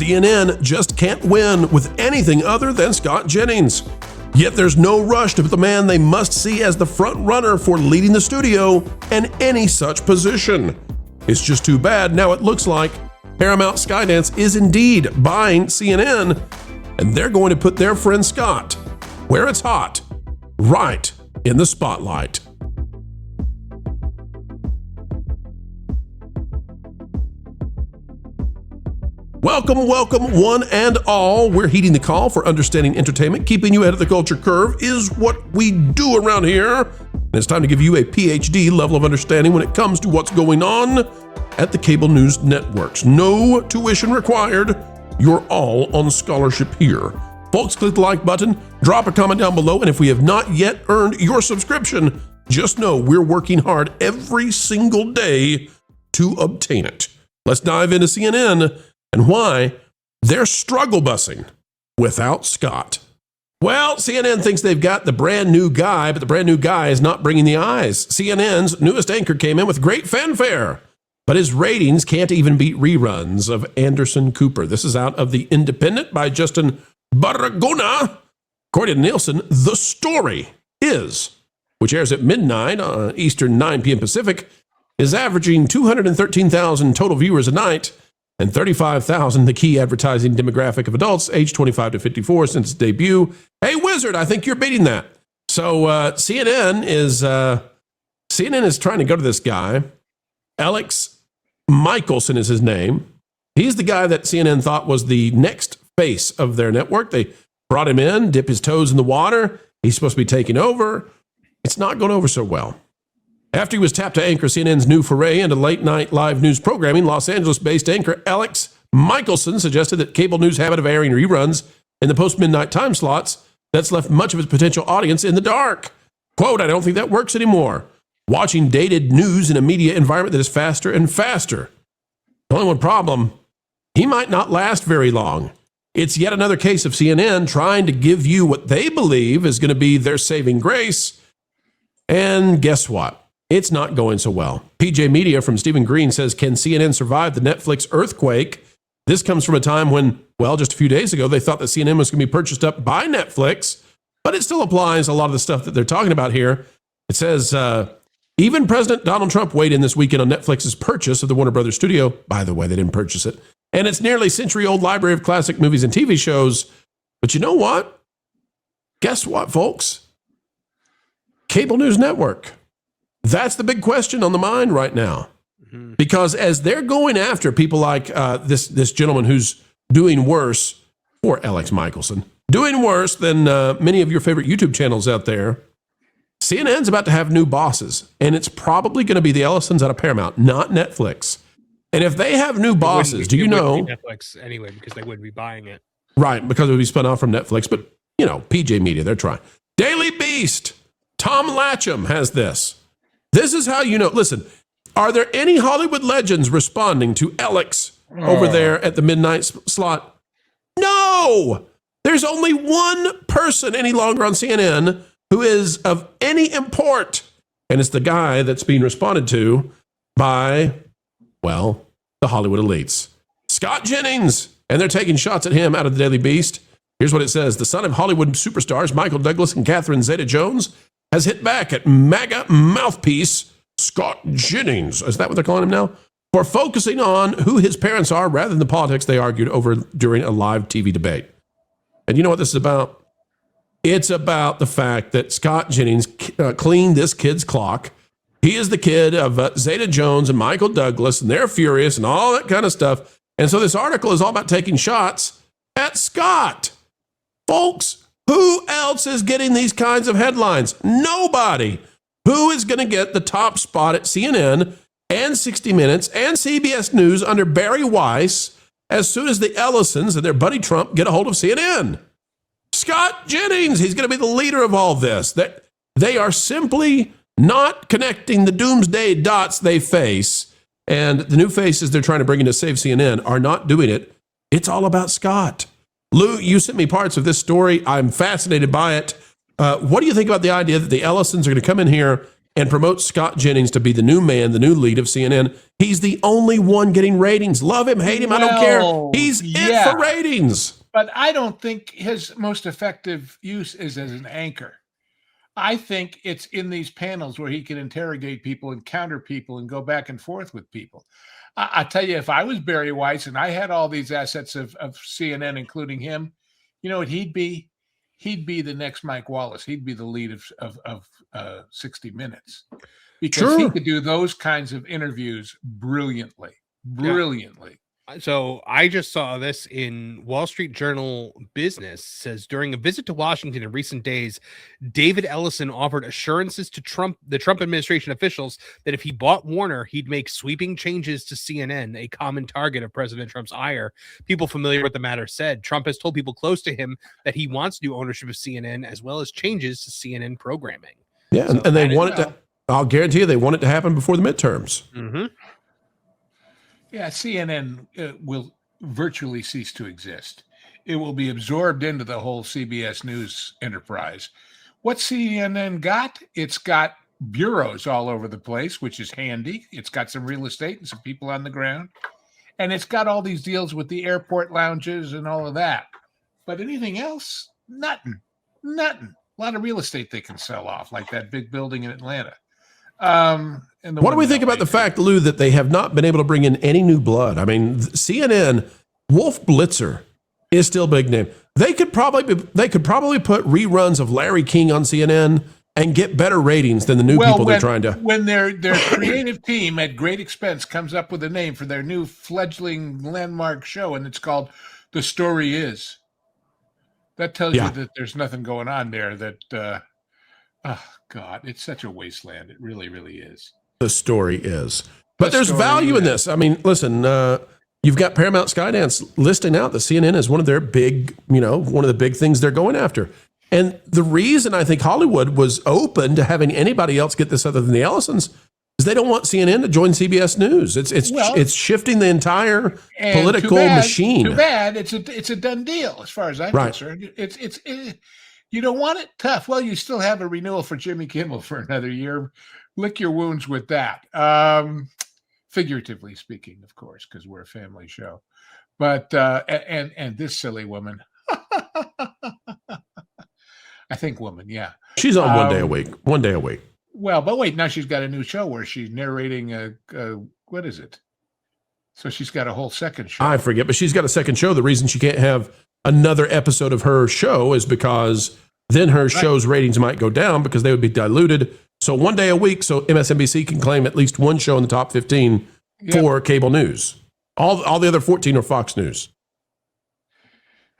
CNN just can't win with anything other than Scott Jennings. Yet there's no rush to put the man they must see as the front runner for leading the studio in any such position. It's just too bad now it looks like Paramount Skydance is indeed buying CNN, and they're going to put their friend Scott where it's hot, right in the spotlight. Welcome, one and all. We're heeding the call for understanding entertainment. Keeping you ahead of the culture curve is what we do around here. And it's time to give you a PhD level of understanding when it comes to what's going on at the cable news networks. No tuition required. You're all on scholarship here. Folks, click the like button, drop a comment down below, and if we have not yet earned your subscription, just know we're working hard every single day to obtain it. Let's dive into CNN and why they're struggle busing without Scott. Well, CNN thinks they've got the brand new guy, but the brand new guy is not bringing the eyes. CNN's newest anchor came in with great fanfare, but his ratings can't even beat reruns of Anderson Cooper. This is out of The Independent by Justin Barragona. According to Nielsen, The Story is, which airs at midnight Eastern, 9 p.m. Pacific, is averaging 213,000 total viewers a night, and 35,000, the key advertising demographic of adults aged 25 to 54 since its debut. Hey, Wizard, I think you're beating that. So CNN is trying to go to this guy. Alex Michelson is his name. He's the guy that CNN thought was the next face of their network. They brought him in, dip his toes in the water. He's supposed to be taking over. It's not going over so well. After he was tapped to anchor CNN's new foray into late-night live news programming, Los Angeles-based anchor Alex Michelson suggested that cable news' habit of airing reruns in the post-midnight time slots that's left much of its potential audience in the dark. Quote, I don't think that works anymore. Watching dated news in a media environment that is faster and faster. Only one problem, he might not last very long. It's yet another case of CNN trying to give you what they believe is going to be their saving grace. And guess what? It's not going so well. PJ Media from Stephen Green says, can CNN survive the Netflix earthquake? This comes from a time when, well, just a few days ago, they thought that CNN was going to be purchased up by Netflix, but it still applies a lot of the stuff that they're talking about here. It says, even President Donald Trump weighed in this weekend on Netflix's purchase of the Warner Brothers studio. By the way, they didn't purchase it. And its nearly century-old library of classic movies and TV shows. But you know what? Guess what, folks? Cable news network. That's the big question on the mind right now. Mm-hmm. Because as they're going after people like this gentleman who's doing worse, or Alex Michelson, doing worse than many of your favorite YouTube channels out there, CNN's about to have new bosses, and it's probably going to be the Ellisons out of Paramount, not Netflix. And if they have new bosses, do you know? Netflix anyway, because they wouldn't be buying it. Right, because it would be spun off from Netflix, but, you know, PJ Media, they're trying. Daily Beast, Tom Latcham has this. This is how you know. Listen, are there any Hollywood legends responding to Alex over there at the midnight slot? No! There's only one person any longer on CNN who is of any import, and it's the guy that's being responded to by, well, the Hollywood elites. Scott Jennings, and they're taking shots at him out of the Daily Beast. Here's what it says. The son of Hollywood superstars Michael Douglas and Catherine Zeta-Jones has hit back at MAGA mouthpiece Scott Jennings, is that what they're calling him now? For focusing on who his parents are rather than the politics they argued over during a live TV debate. And you know what this is about? It's about the fact that Scott Jennings cleaned this kid's clock. He is the kid of Zeta-Jones and Michael Douglas, and they're furious and all that kind of stuff. And so this article is all about taking shots at Scott. Folks, who else is getting these kinds of headlines? Nobody. Who is going to get the top spot at CNN and 60 Minutes and CBS News under Barry Weiss as soon as the Ellisons and their buddy Trump get a hold of CNN? Scott Jennings. He's going to be the leader of all this. That they are simply not connecting the doomsday dots they face, and the new faces they're trying to bring in to save CNN are not doing it. It's all about Scott. Lou, you sent me parts of this story. I'm fascinated by it. What do you think about the idea that the Ellisons are going to come in here and promotes Scott Jennings to be the new man, the new lead of CNN. He's the only one getting ratings. Love him, hate him, I don't care. He's it for ratings. But I don't think his most effective use is as an anchor. I think it's in these panels where he can interrogate people and counter people and go back and forth with people. I tell you, if I was Barry Weiss and I had all these assets of CNN, including him, you know what he'd be? He'd be the next Mike Wallace. He'd be the lead of 60 Minutes, because he could do those kinds of interviews brilliantly. So I just saw this in Wall Street Journal Business. Says during a visit to Washington in recent days, David Ellison offered assurances to the Trump administration officials that if he bought Warner, he'd make sweeping changes to CNN, a common target of President Trump's ire. People familiar with the matter said Trump has told people close to him that he wants new ownership of CNN as well as changes to CNN programming. Yeah, so, and they want it to. I'll guarantee you, they want it to happen before the midterms. Mm-hmm. Yeah, CNN will virtually cease to exist. It will be absorbed into the whole CBS News enterprise. What CNN got? It's got bureaus all over the place, which is handy. It's got some real estate and some people on the ground. And it's got all these deals with the airport lounges and all of that. But anything else? Nothing. A lot of real estate they can sell off, like that big building in Atlanta. What do we think about the fact, Lou, that they have not been able to bring in any new blood? I mean, CNN, Wolf Blitzer is still a big name. They could probably put reruns of Larry King on CNN and get better ratings than the new people they're trying to. When their creative team at great expense comes up with a name for their new fledgling landmark show, and it's called The Story Is. That tells you that there's nothing going on there. That oh God, it's such a wasteland. It really, really is. The Story Is. But there's value in this. I mean, listen, you've got Paramount Skydance listing out the CNN as one of their big, one of the big things they're going after. And the reason I think Hollywood was open to having anybody else get this other than the Ellisons is they don't want CNN to join CBS News. It's shifting the entire political machine. Too bad. It's a done deal as far as I'm concerned. It's you don't want it? Tough. Well, you still have a renewal for Jimmy Kimmel for another year. Lick your wounds with that. Figuratively speaking, of course, because we're a family show. But and this silly woman. I think woman, yeah. She's on 1 day a week. 1 day a week. Well, but wait, now she's got a new show where she's narrating what is it? So she's got a whole second show. I forget, but she's got a second show. The reason she can't have another episode of her show is because then her show's ratings might go down because they would be diluted. So 1 day a week, so MSNBC can claim at least one show in the top 15 for cable news. All the other 14 are Fox News.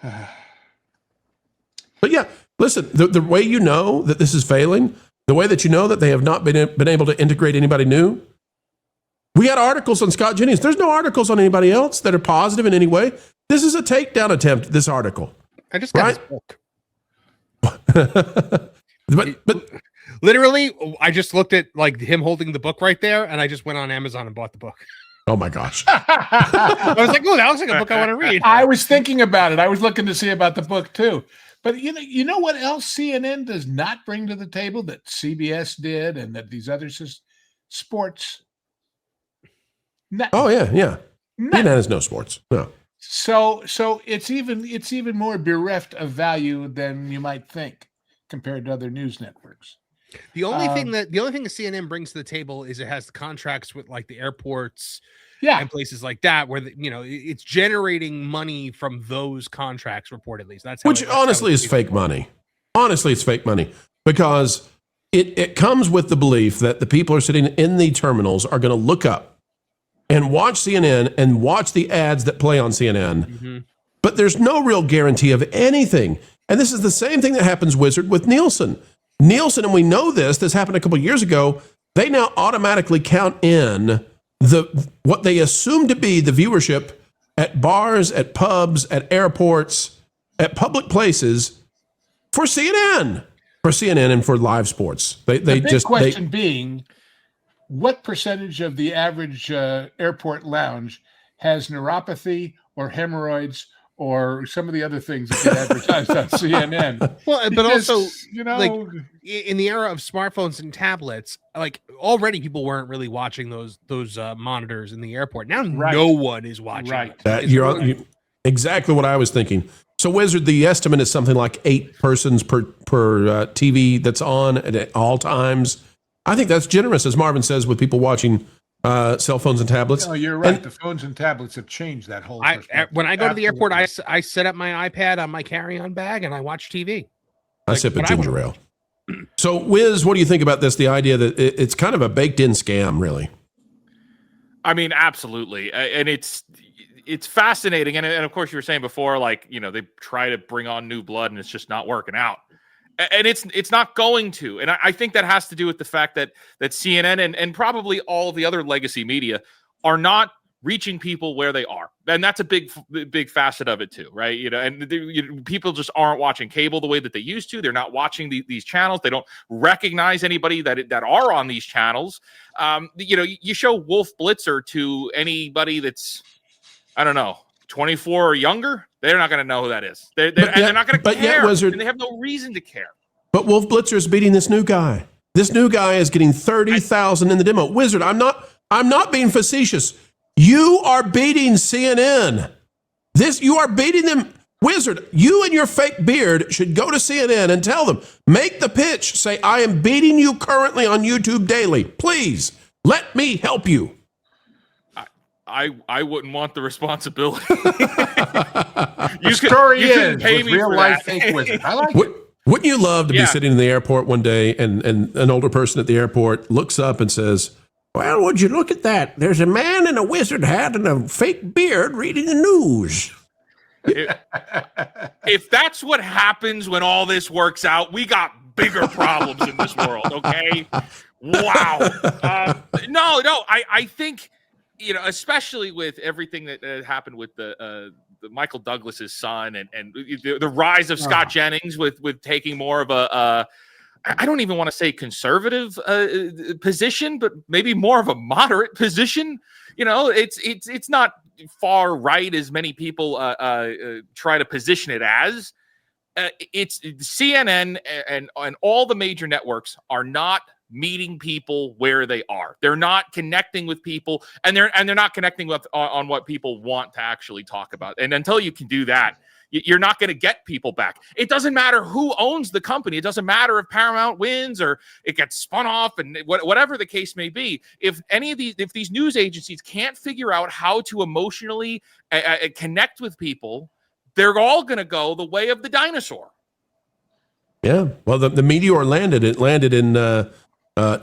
But yeah, listen, the way you know that this is failing, the way that you know that they have not been able to integrate anybody new, we had articles on Scott Jennings. There's no articles on anybody else that are positive in any way. This is a takedown attempt, this article. I just got his book. but literally, I just looked at like him holding the book right there, and I just went on Amazon and bought the book. Oh my gosh. I was like, oh, that looks like a book I want to read. I was thinking about it. I was looking to see about the book too. But you know what else CNN does not bring to the table that CBS did and that these others sports. Nothing. Oh yeah. CNN has no sports. No. So it's even more bereft of value than you might think compared to other news networks. The only thing that CNN brings to the table is it has the contracts with like the airports, and places like that where it's generating money from those contracts reportedly. So that's which honestly is fake money. Honestly, it's fake money because it comes with the belief that the people who are sitting in the terminals are going to look up and watch CNN and watch the ads that play on CNN. Mm-hmm. But there's no real guarantee of anything. And this is the same thing that happens, Wizard, with Nielsen. Nielsen, and we know this happened a couple of years ago, they now automatically count in what they assume to be the viewership at bars, at pubs, at airports, at public places for CNN and for live sports. The question being, what percentage of the average airport lounge has neuropathy or hemorrhoids or some of the other things that get advertised on CNN. Well, but Because, also, you know, like in the era of smartphones and tablets, like already people weren't really watching those monitors in the airport. Now no one is watching. Right. You're exactly what I was thinking. So, Wizard, the estimate is something like 8 persons per TV that's on at all times. I think that's generous, as Marvin says, with people watching cell phones and tablets. No, you're right. The phones and tablets have changed that whole perspective. When I go to the airport, I set up my iPad on my carry-on bag and I watch TV. I sip a ginger ale. So, Wiz, what do you think about this? The idea that it's kind of a baked-in scam, really. I mean, absolutely. And it's fascinating. And of course, you were saying before, like, you know, they try to bring on new blood and it's just not working out. And it's not going to. And I think that has to do with the fact that CNN and probably all of the other legacy media are not reaching people where they are. And that's a big facet of it too, right? You know, and people just aren't watching cable the way that they used to. They're not watching these channels. They don't recognize anybody that are on these channels. You know, you show Wolf Blitzer to anybody that's, I don't know, 24 or younger, they're not going to know who that is. They're not going to care. Wizard, and they have no reason to care. But Wolf Blitzer is beating this new guy. This new guy is getting 30,000 in the demo. Wizard, I'm not being facetious. You are beating CNN. You are beating them. Wizard, you and your fake beard should go to CNN and tell them, make the pitch. Say, I am beating you currently on YouTube daily. Please, let me help you. I wouldn't want the responsibility. The story is with real life fake wizard. I like it. Wouldn't you love to be sitting in the airport one day and an older person at the airport looks up and says, well, would you look at that? There's a man in a wizard hat and a fake beard reading the news. If that's what happens when all this works out, we got bigger problems in this world, okay? Wow. No, I think, you know, especially with everything that happened with the Michael Douglas's son and the rise of Scott Jennings with taking more of a I don't even want to say conservative position, but maybe more of a moderate position. You know, it's not far right as many people try to position it as. It's CNN and all the major networks are not meeting people where they are. They're not connecting with people, and they're not connecting with on what people want to actually talk about. And until you can do that, you're not going to get people back. It doesn't matter who owns the company. It doesn't matter if Paramount wins or it gets spun off, and whatever the case may be. If these news agencies can't figure out how to emotionally connect with people, they're all going to go the way of the dinosaur. Yeah. Well, the meteor landed. It landed in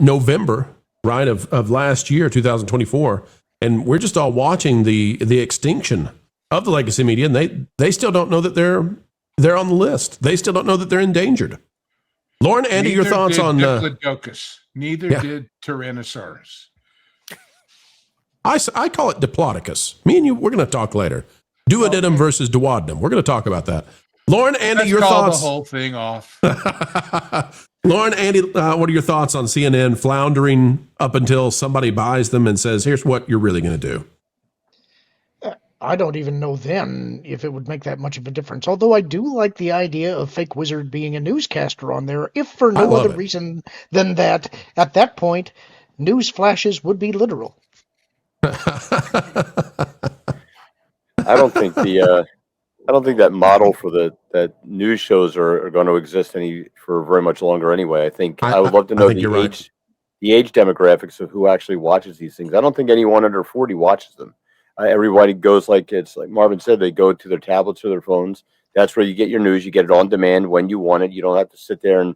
November, right, of last year, 2024, and we're just all watching the extinction of the legacy media, and they still don't know that they're on the list. They still don't know that they're endangered. Lauren, Andy, your thoughts on Diplodocus. Neither did Tyrannosaurus. I call it Diplodocus. Me and you, we're going to talk later. Duodenum versus duodenum. We're going to talk about that. Lauren, Andy, your thoughts? The whole thing off. Lauren, Andy, what are your thoughts on CNN floundering up until somebody buys them and says, here's what you're really going to do? I don't even know then if it would make that much of a difference. Although I do like the idea of Fake Wizard being a newscaster on there, if for no other reason than that, at that point, news flashes would be literal. I don't think that model for that news shows are going to exist for very much longer anyway. I would love to know the age demographics of who actually watches these things. I don't think anyone under 40 watches them. Everybody goes like Marvin said, they go to their tablets or their phones. That's where you get your news. You get it on demand when you want it. You don't have to sit there and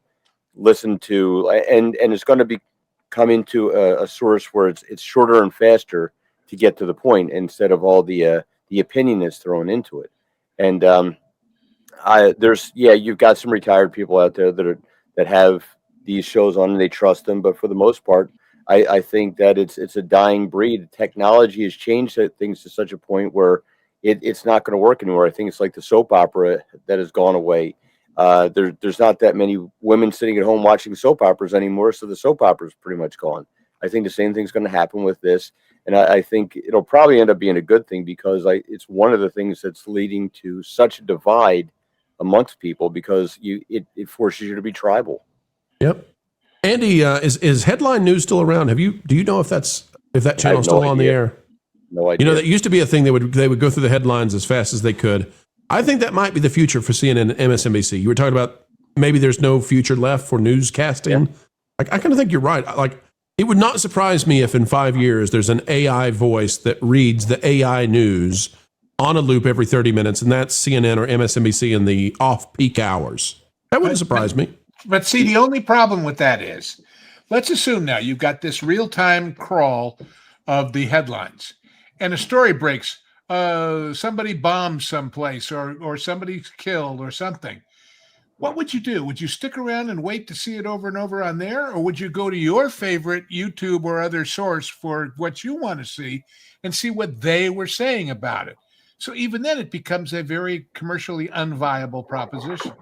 listen to, and it's going to come into a source where it's shorter and faster to get to the point instead of all the opinion that's thrown into it. And you've got some retired people out there that have these shows on and they trust them, but for the most part, I think that it's a dying breed. Technology has changed things to such a point where it's not going to work anymore. I think it's like the soap opera that has gone away. There's not that many women sitting at home watching soap operas anymore, so the soap opera is pretty much gone. I think the same thing's going to happen with this. And I think it'll probably end up being a good thing because it's one of the things that's leading to such a divide amongst people because it forces you to be tribal. Yep. Andy, is headline news still around? Do you know if that channel's still on the air? No idea. That used to be a thing. They would go through the headlines as fast as they could. I think that might be the future for CNN and MSNBC. You were talking about maybe there's no future left for newscasting. Yeah. I kind of think you're right. Like, it would not surprise me if in 5 years there's an AI voice that reads the AI news on a loop every 30 minutes, and that's CNN or MSNBC in the off-peak hours. That wouldn't surprise me. But see, the only problem with that is, let's assume now you've got this real-time crawl of the headlines, and a story breaks. Somebody bombed someplace, or somebody's killed, or something. What would you do? Would you stick around and wait to see it over and over on there? Or would you go to your favorite YouTube or other source for what you want to see and see what they were saying about it? So even then, it becomes a very commercially unviable proposition.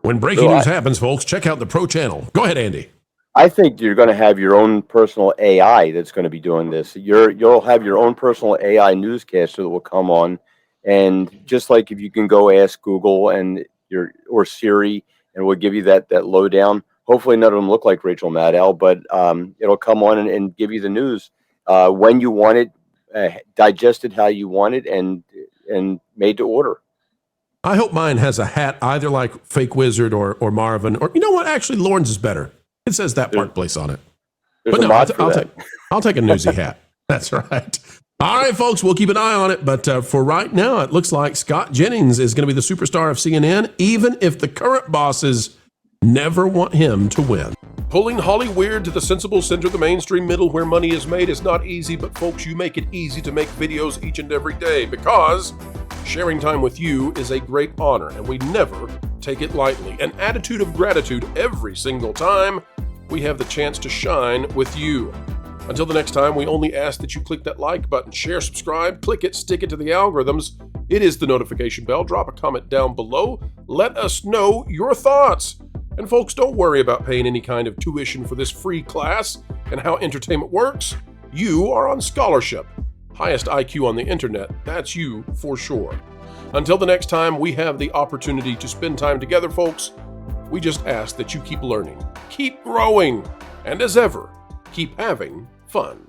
When breaking news happens, folks, check out the Pro Channel. Go ahead, Andy. I think you're going to have your own personal AI that's going to be doing this. You'll have your own personal AI newscaster that will come on. And just like if you can go ask Google or Siri, and we'll give you that lowdown. Hopefully none of them look like Rachel Maddow, but it'll come on and give you the news when you want it, digested how you want it, and made to order. I hope mine has a hat either like Fake Wizard or Marvin, or you know what? Actually, Lauren's is better. It says that Park Place on it. But no, I'll take a newsy hat. That's right. All right, folks, we'll keep an eye on it. But for right now, it looks like Scott Jennings is going to be the superstar of CNN, even if the current bosses never want him to win. Pulling Hollyweird to the sensible center of the mainstream middle where money is made is not easy, but folks, you make it easy to make videos each and every day because sharing time with you is a great honor, and we never take it lightly. An attitude of gratitude every single time we have the chance to shine with you. Until the next time, we only ask that you click that like button, share, subscribe, click it, stick it to the algorithms. It is the notification bell. Drop a comment down below. Let us know your thoughts. And folks, don't worry about paying any kind of tuition for this free class and how entertainment works. You are on scholarship. Highest IQ on the internet. That's you for sure. Until the next time we have the opportunity to spend time together, folks, we just ask that you keep learning, keep growing, and as ever, keep having fun.